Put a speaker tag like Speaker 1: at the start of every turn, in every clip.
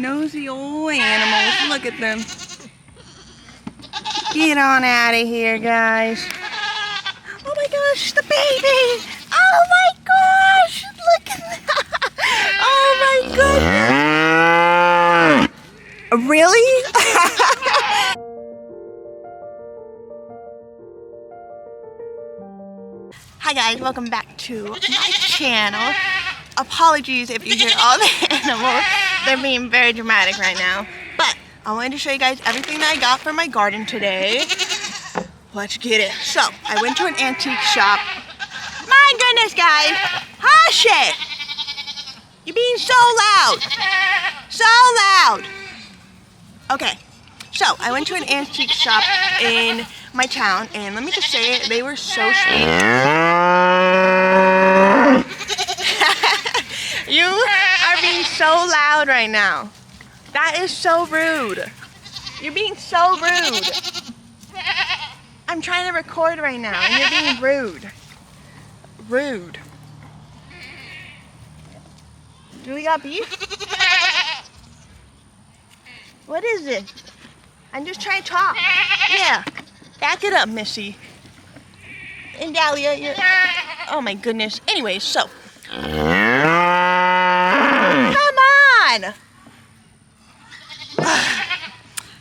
Speaker 1: Nosy old animals. Look at them. Get on out of here, guys. Oh my gosh, the baby! Oh my gosh! Look at that! Oh my goodness! Really? Hi guys, welcome back to my channel. Apologies if you hear all the animals. They're being very dramatic right now. But I wanted to show you guys everything that I got for my garden today. Let's get it. So, I went to an antique shop. My goodness, guys! Hush it! You're being so loud! So loud! Okay, so I went to an antique shop in my town, and let me just say it, they were so sweet. You are being so loud right now. That is so rude. You're being so rude. I'm trying to record right now, and you're being rude. Rude. Do we got beef? What is this? I'm just trying to talk. Yeah. Back it up, Missy. And Dahlia, you're... Oh my goodness. Anyways, so... Come on!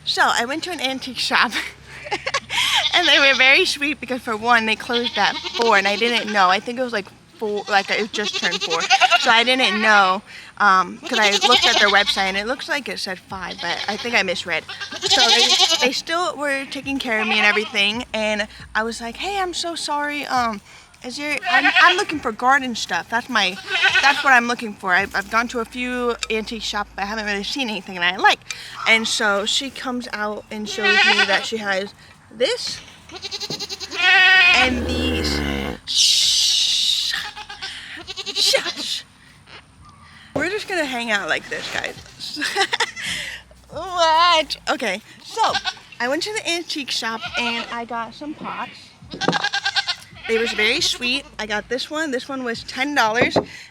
Speaker 1: So, I went to an antique shop. And they were very sweet because, for one, they closed at 4 and I didn't know. I think it was like 4, like it just turned 4. So I didn't know because I looked at their website and it looks like it said 5, but I think I misread. So they still were taking care of me and everything, and I was like, hey, I'm so sorry. I'm looking for garden stuff. That's what I'm looking for. I've gone to a few antique shops, but I haven't really seen anything that I like. And so she comes out and shows me that she has this and these. Shh. Shush. We're just gonna hang out like this, guys. What? Okay, so I went to the antique shop and I got some pots. They were very sweet. I got this one. This one was $10,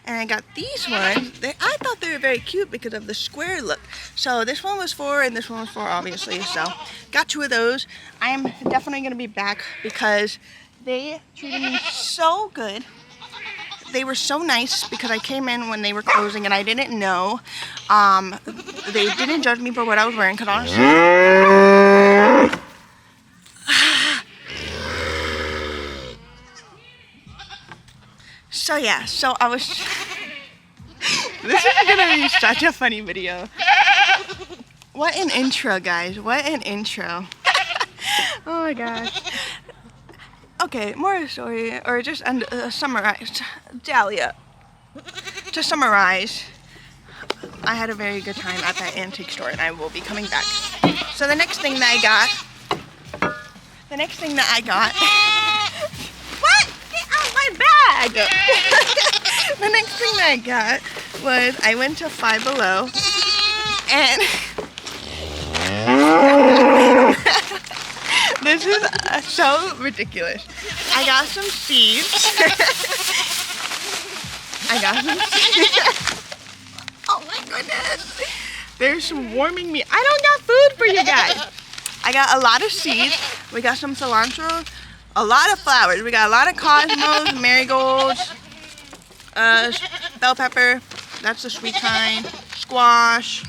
Speaker 1: and I got these ones. I thought they were very cute because of the square look. So this one was 4, and this one was 4, obviously. So got 2 of those. I am definitely going to be back because they treated me so good. They were so nice because I came in when they were closing, and I didn't know. They didn't judge me for what I was wearing, because honestly... So yeah, so I was... This is gonna be such a funny video. What an intro, guys. What an intro. Oh my gosh. Okay, more of a story, or just summarize. Dahlia. To summarize, I had a very good time at that antique store, and I will be coming back. So the next thing that I got... What? Get out my bag! The next thing that I got was I went to Five Below, and this is so ridiculous. I got some seeds. Oh my goodness. There's some warming me. I don't got food for you guys. I got a lot of seeds. We got some cilantro. A lot of flowers. We got a lot of cosmos, marigolds, bell pepper. That's the sweet kind. Squash.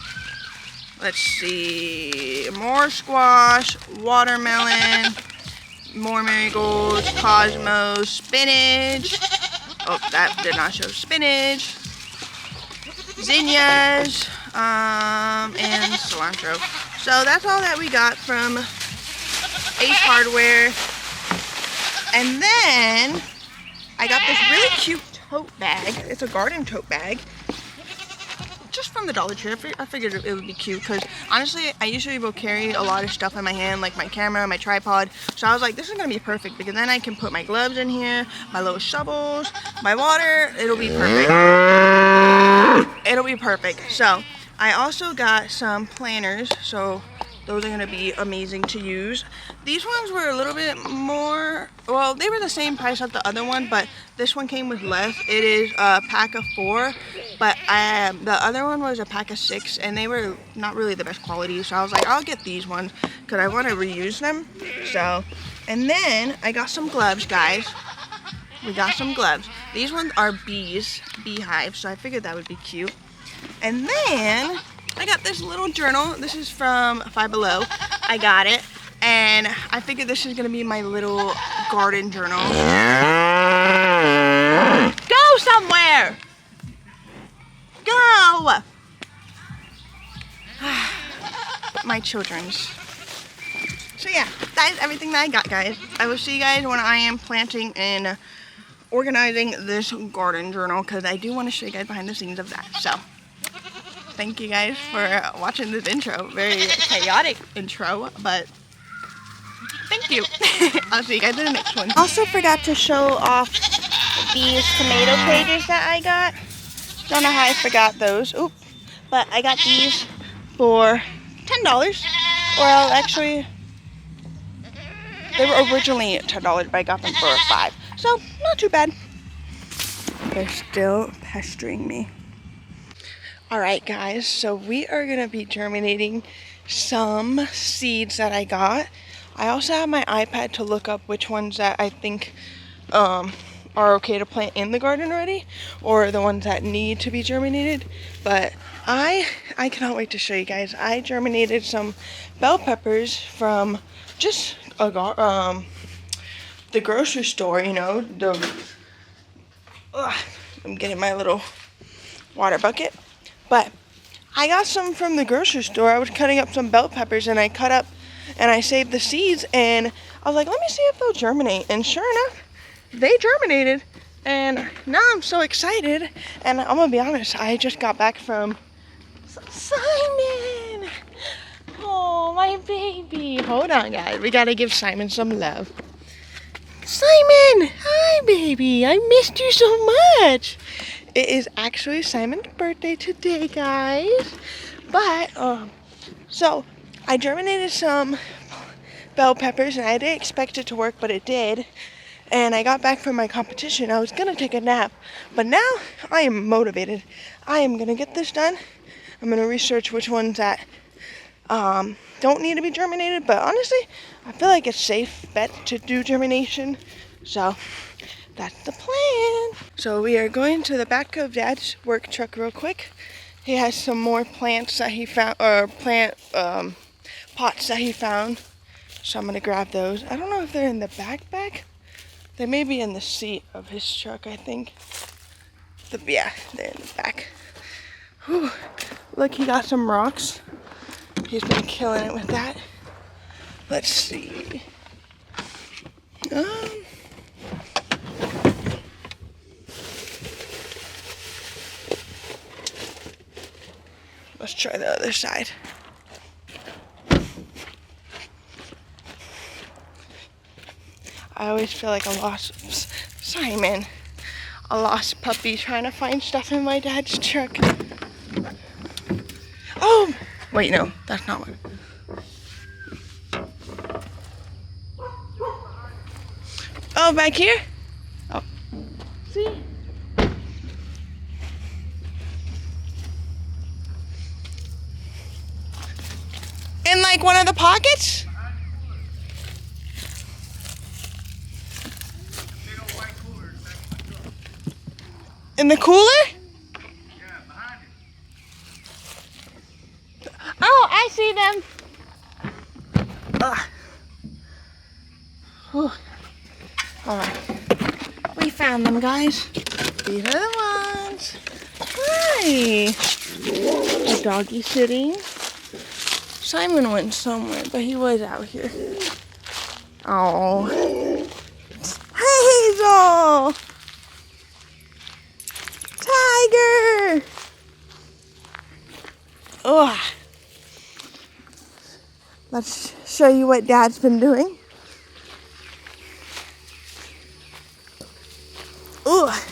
Speaker 1: Let's see. More squash, watermelon, more marigolds, cosmos, spinach. Oh, that did not show. Spinach, zinnias, and cilantro. So that's all that we got from Ace Hardware. And then I got this really cute tote bag. It's a garden tote bag. Just from the Dollar Tree. I figured it would be cute because honestly, I usually will carry a lot of stuff in my hand, like my camera, my tripod. So I was like, this is going to be perfect because then I can put my gloves in here, my little shovels, my water. It'll be perfect. It'll be perfect. So I also got some planters. So those are going to be amazing to use. These ones were a little bit more, well, they were the same price as the other one, but this one came with less. It is a pack of 4, but the other one was a pack of 6, and they were not really the best quality, so I was like, I'll get these ones because I want to reuse them. So, and then I got some gloves, guys. We got some gloves. These ones are beehives, so I figured that would be cute. And then I got this little journal. This is from Lowe. I got it, and I figured this is gonna be my little garden journal. Go somewhere! Go! My children's. So yeah, that is everything that I got, guys. I will see you guys when I am planting and organizing this garden journal, because I do want to show you guys behind the scenes of that. So thank you guys for watching this intro. Very chaotic intro, but thank you. I'll see you guys in the next one. Also forgot to show off these tomato pages that I got. Don't know how I forgot those. Oop. But I got these for $10. Well, actually, they were originally $10, but I got them for $5. So, not too bad. They're still pestering me. Alright guys, so we are going to be germinating some seeds that I got. I also have my iPad to look up which ones that I think are okay to plant in the garden already, or the ones that need to be germinated. But I cannot wait to show you guys. I germinated some bell peppers from just the grocery store, you know. I'm getting my little water bucket. But I got some from the grocery store. I was cutting up some bell peppers, and I cut up and I saved the seeds, and I was like, let me see if they'll germinate. And sure enough, they germinated, and now I'm so excited. And I'm gonna be honest, I just got back from Simon. Oh, my baby. Hold on, guys. We gotta give Simon some love. Simon! Hi, baby. I missed you so much. It is actually Simon's birthday today, guys. But, so I germinated some bell peppers, and I didn't expect it to work, but it did. And I got back from my competition. I was gonna take a nap, but now I am motivated. I am gonna get this done. I'm gonna research which ones that don't need to be germinated, but honestly, I feel like it's safe bet to do germination. So that's the plan. So we are going to the back of Dad's work truck real quick. He has some more plants that he found, or pots that he found. So I'm gonna grab those. I don't know if they're in the backpack. They may be in the seat of his truck, I think. Yeah, they're in the back. Whew. Look, he got some rocks. He's been killing it with that. Let's see. Let's try the other side. I always feel like a lost puppy trying to find stuff in my dad's truck. Oh! Wait, no, that's not one. Oh, back here? Oh. See? In like one of the pockets? In the cooler?
Speaker 2: Yeah, behind it.
Speaker 1: Oh, I see them. Alright. We found them, guys. These are the ones. Hi. A doggy sitting. Simon went somewhere, but he was out here. Oh. Hazel! Tiger! Ugh. Let's show you what Dad's been doing. Ugh.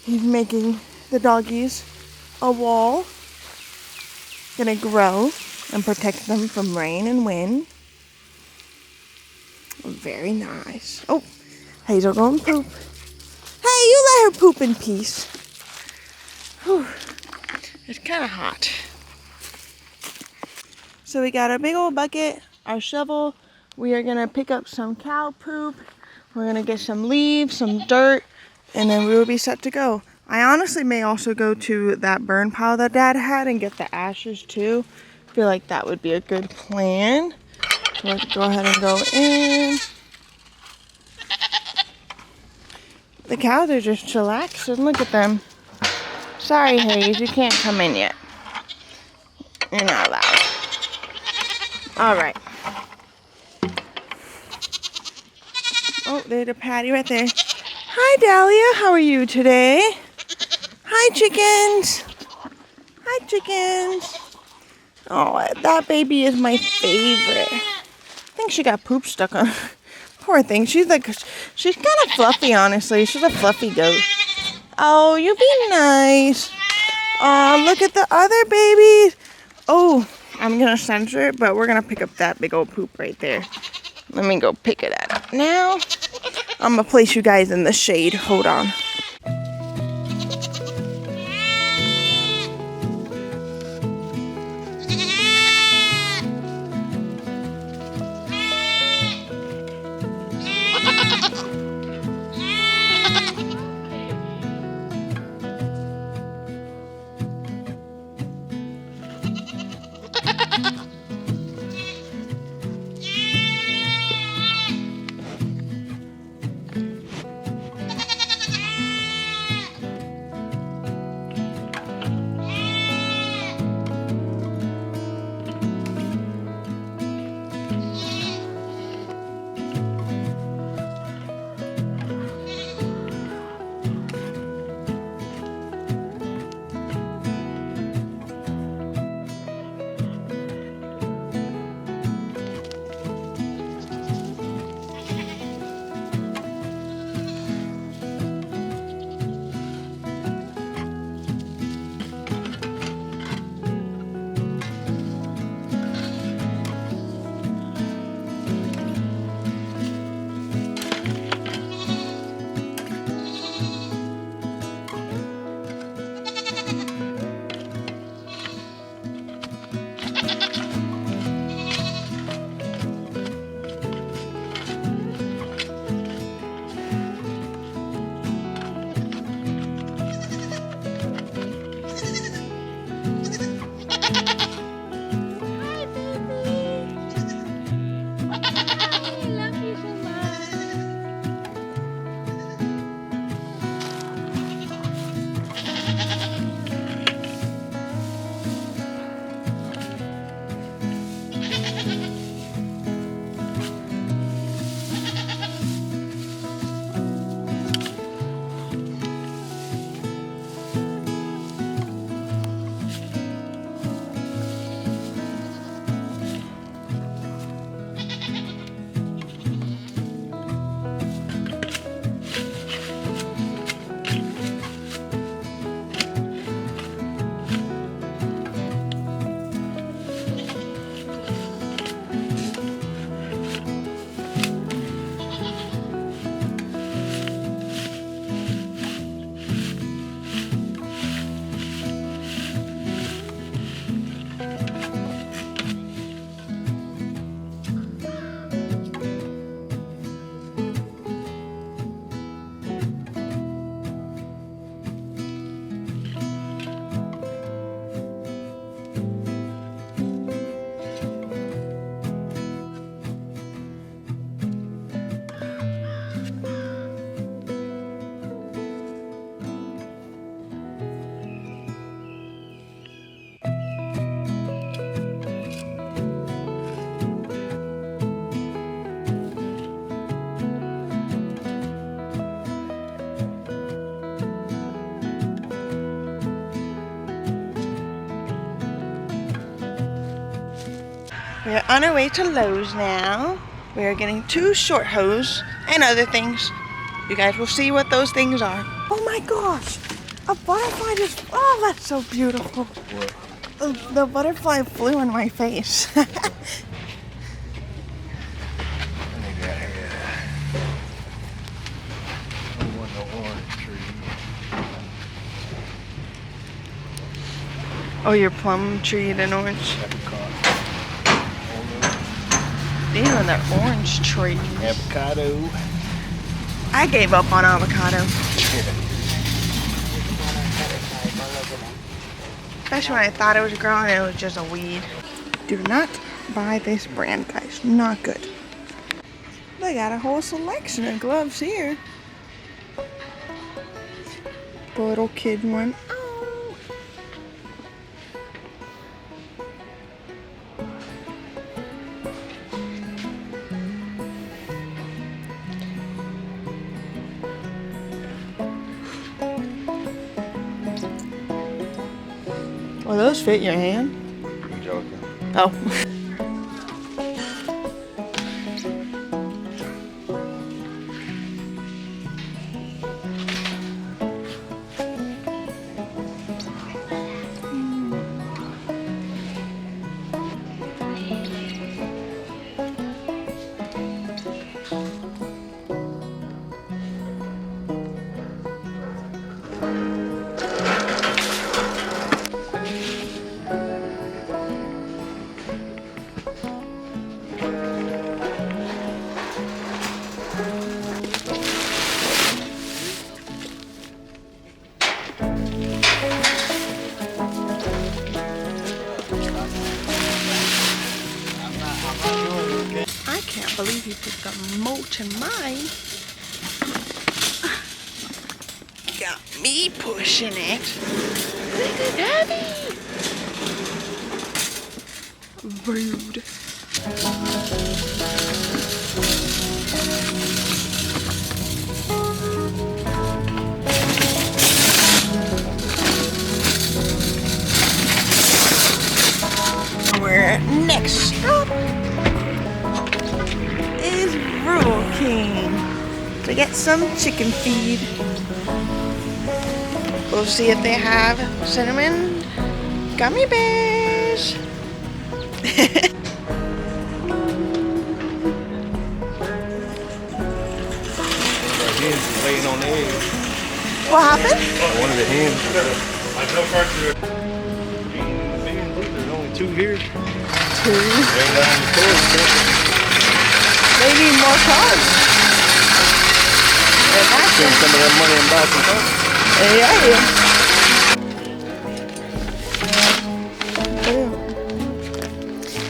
Speaker 1: He's making the doggies a wall. Gonna grow and protect them from rain and wind. Very nice. Oh, Hazel going poop. Hey, you let her poop in peace. Whew. It's kind of hot. So we got our big old bucket, our shovel. We are gonna pick up some cow poop. We're gonna get some leaves, some dirt, and then we will be set to go. I honestly may also go to that burn pile that Dad had and get the ashes too. I feel like that would be a good plan. So let's go ahead and go in. The cows are just chillaxing. Look at them. Sorry, Hayes, you can't come in yet. You're not allowed. All right. Oh, there's a patty right there. Hi, Dahlia. How are you today? Hi, chickens. Hi, chickens. Oh, that baby is my favorite. I think she got poop stuck on her. Poor thing. She's kind of fluffy, honestly. She's a fluffy goat. Oh, you be nice. Oh, look at the other babies. Oh, I'm going to censor it, but we're going to pick up that big old poop right there. Let me go pick it up now. I'm going to place you guys in the shade. Hold on. We're on our way to Lowe's now. We are getting 2 short hose and other things. You guys will see what those things are. Oh my gosh! A butterfly just, oh, that's so beautiful.
Speaker 2: What?
Speaker 1: The butterfly flew in my face.
Speaker 2: I think that had no orange tree.
Speaker 1: Oh, your plum tree and an orange.
Speaker 2: Apricot.
Speaker 1: These are the orange trees.
Speaker 2: Avocado.
Speaker 1: I gave up on avocado. Especially when I thought it was growing, it was just a weed. Do not buy this brand, guys. Not good. They got a whole selection of gloves here. The little kid one. Oh. Will those fit your hand?
Speaker 2: You joking?
Speaker 1: Oh. I can't believe you put the mulch in mine. Got me pushing it. Look at Daddy. Rude. We're next stop is Rural King to get some chicken feed. We'll see if they have cinnamon gummy bears.
Speaker 2: Hens laying on the egg.
Speaker 1: What happened?
Speaker 2: One of the hens. There's only two here.
Speaker 1: Two.
Speaker 2: They ain't got any toys.
Speaker 1: They need more cars.
Speaker 2: Spend some of that money and buy some toys.
Speaker 1: Yeah.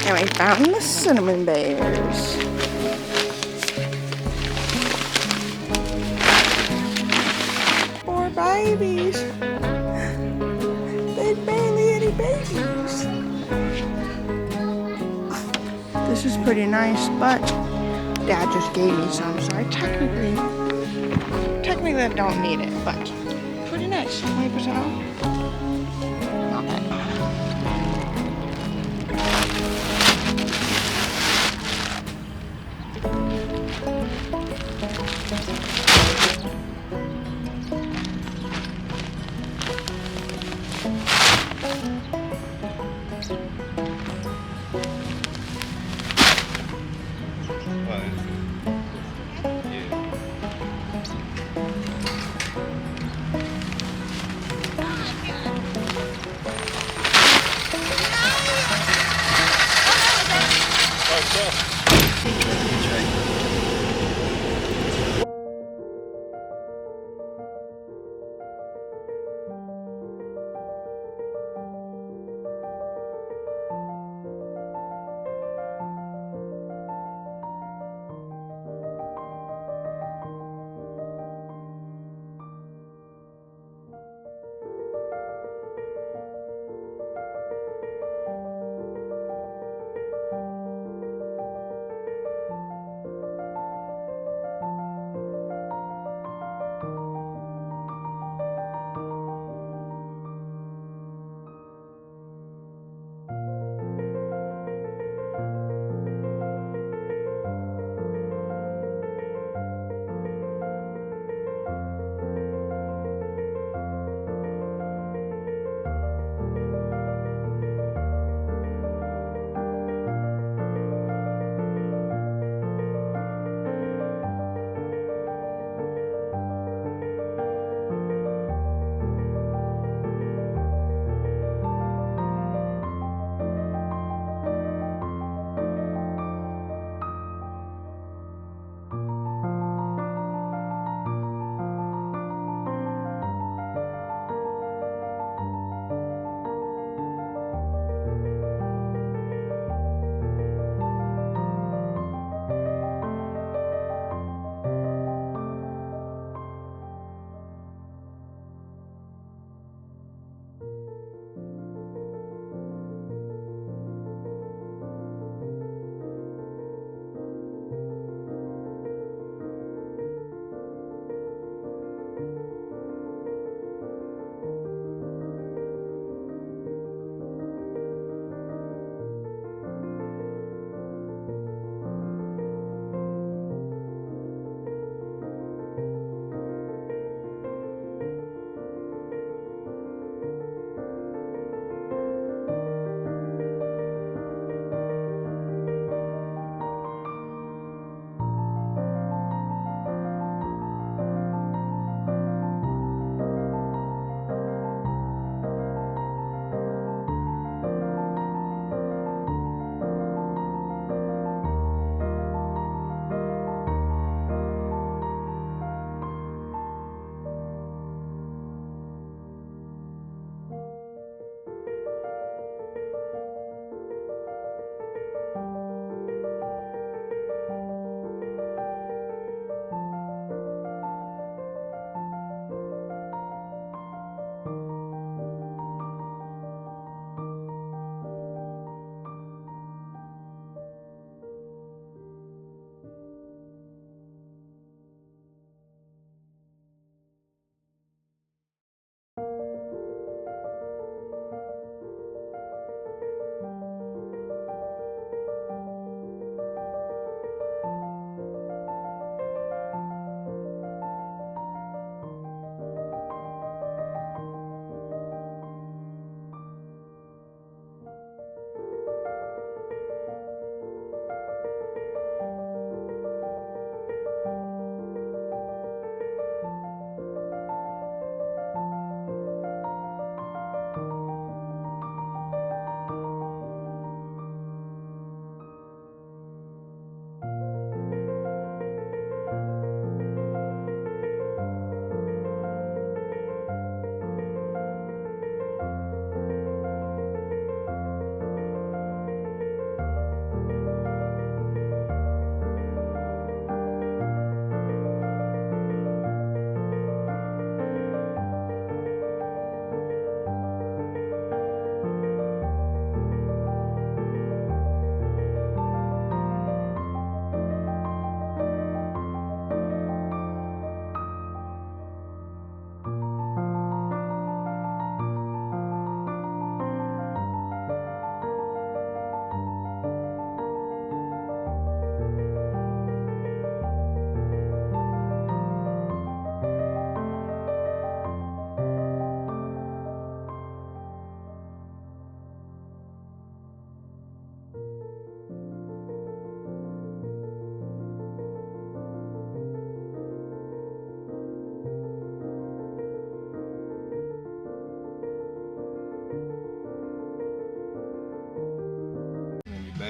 Speaker 1: And we found the cinnamon bears. Poor babies. There's barely any babies. This is pretty nice, but Dad just gave me some, so I technically I don't need it, but pretty nice. 20% off. Not bad.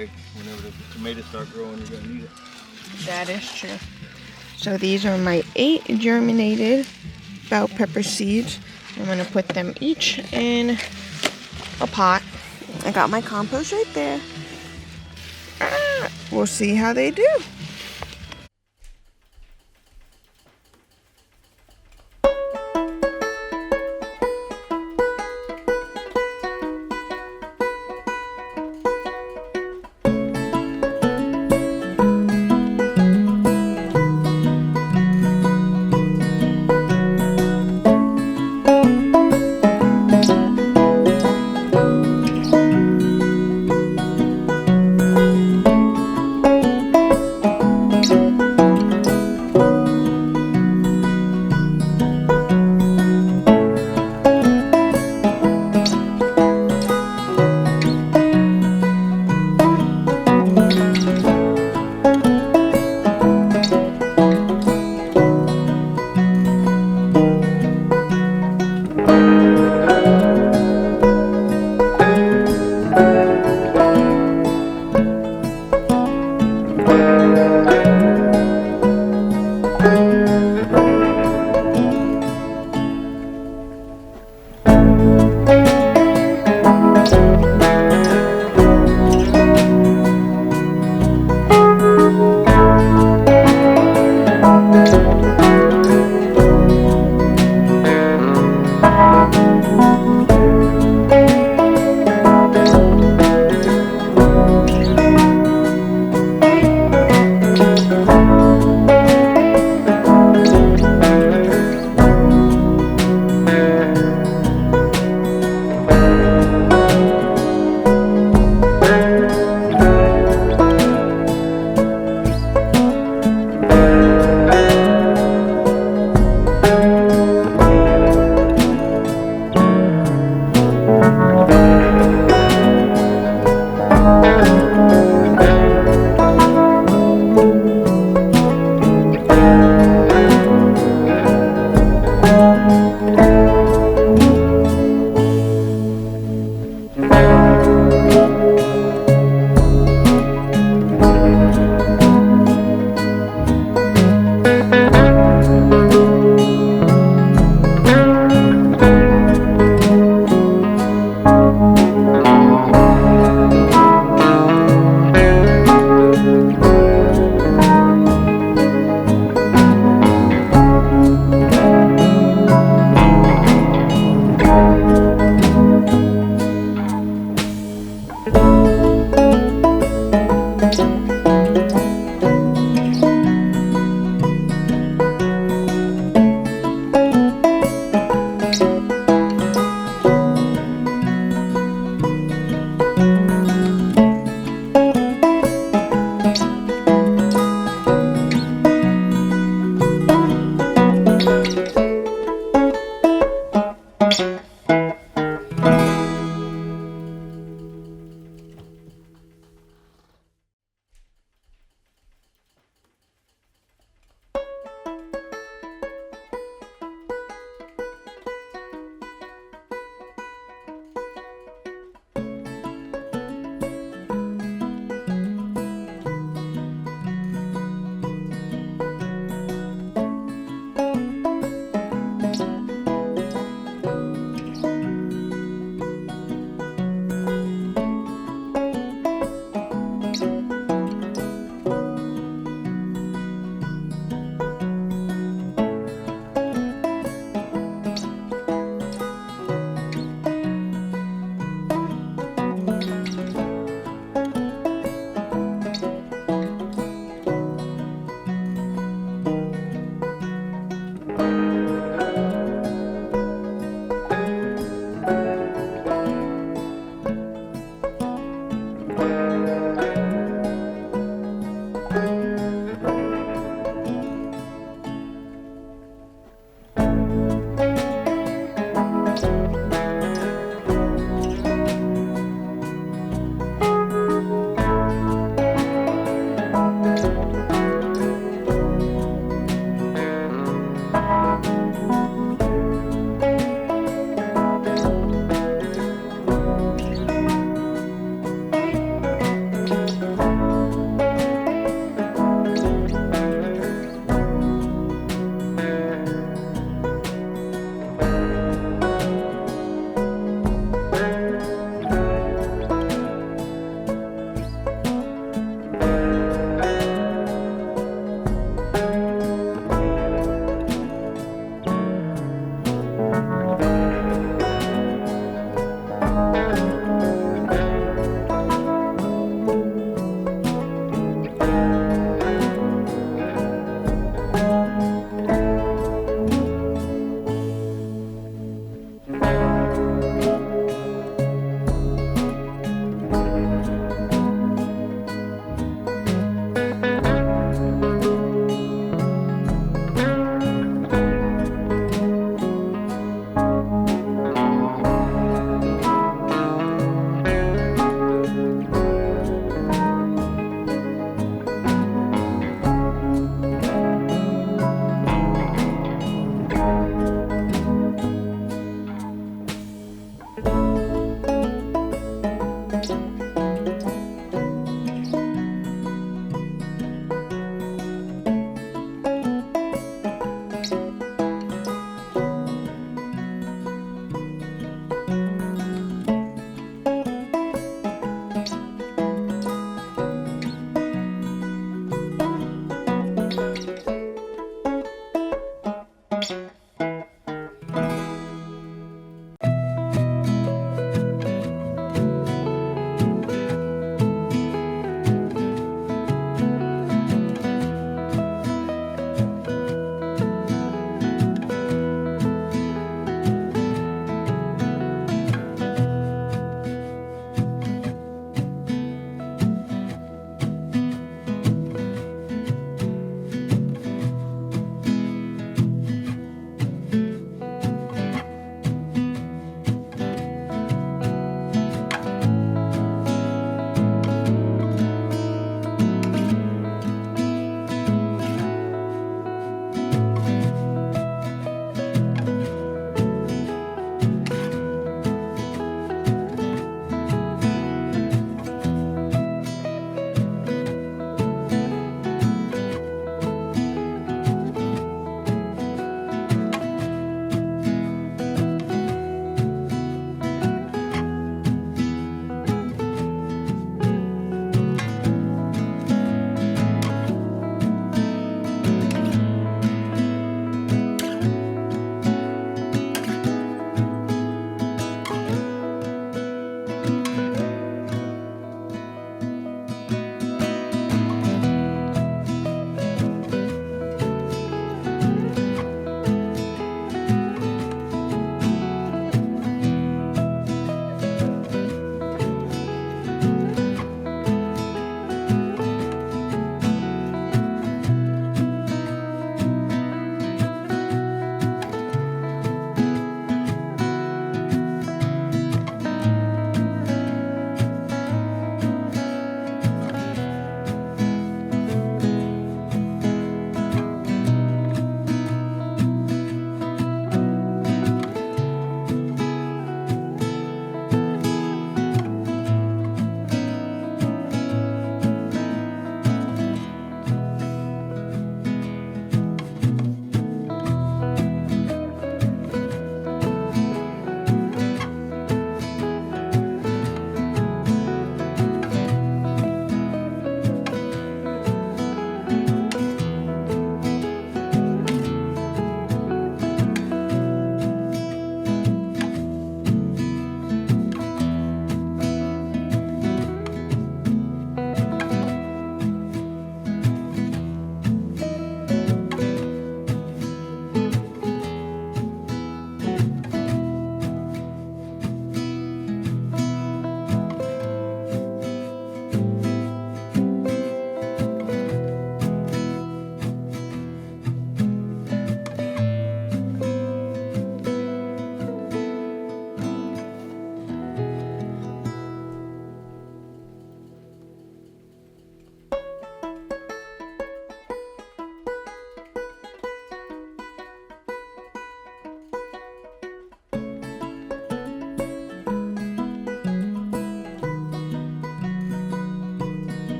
Speaker 2: bag. Whenever the tomatoes start growing, you're gonna need it.
Speaker 1: That is true. So these are my 8 germinated bell pepper seeds. I'm gonna put them each in a pot. I got my compost right there. We'll see how they do.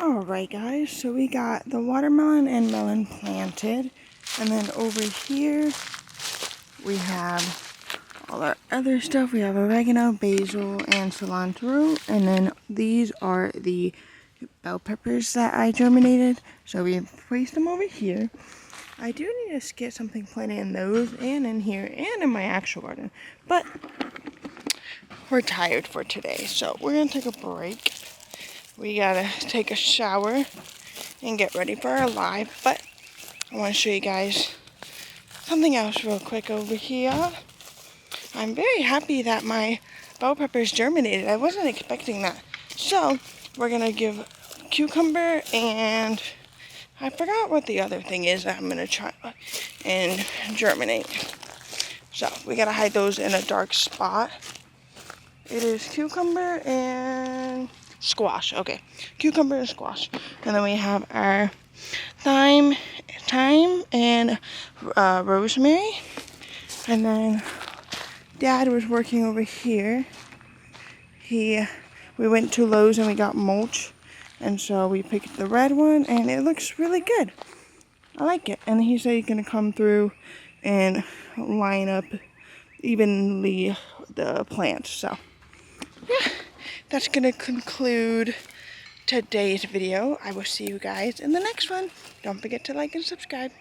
Speaker 1: Alright guys, so we got the watermelon and melon planted, and then over here we have all our other stuff. We have oregano, basil, and cilantro, and then these are the bell peppers that I germinated, so we placed them over here. I do need to get something planted in those and in here and in my actual garden, but we're tired for today, so we're gonna take a break. We gotta take a shower and get ready for our live, but I want to show you guys something else real quick over here. I'm very happy that my bell peppers germinated. I wasn't expecting that. So we're gonna give cucumber, and I forgot what the other thing is that I'm gonna try and germinate. So we gotta hide those in a dark spot. It is cucumber and squash. Okay, cucumber and squash. And then we have our thyme and rosemary. And then Dad was working over here. We went to Lowe's and we got mulch, and so we picked the red one, and it looks really good. I like it. And he said he's gonna come through and line up evenly the plants. So yeah, that's gonna conclude today's video. I will see you guys in the next one. Don't forget to like and subscribe.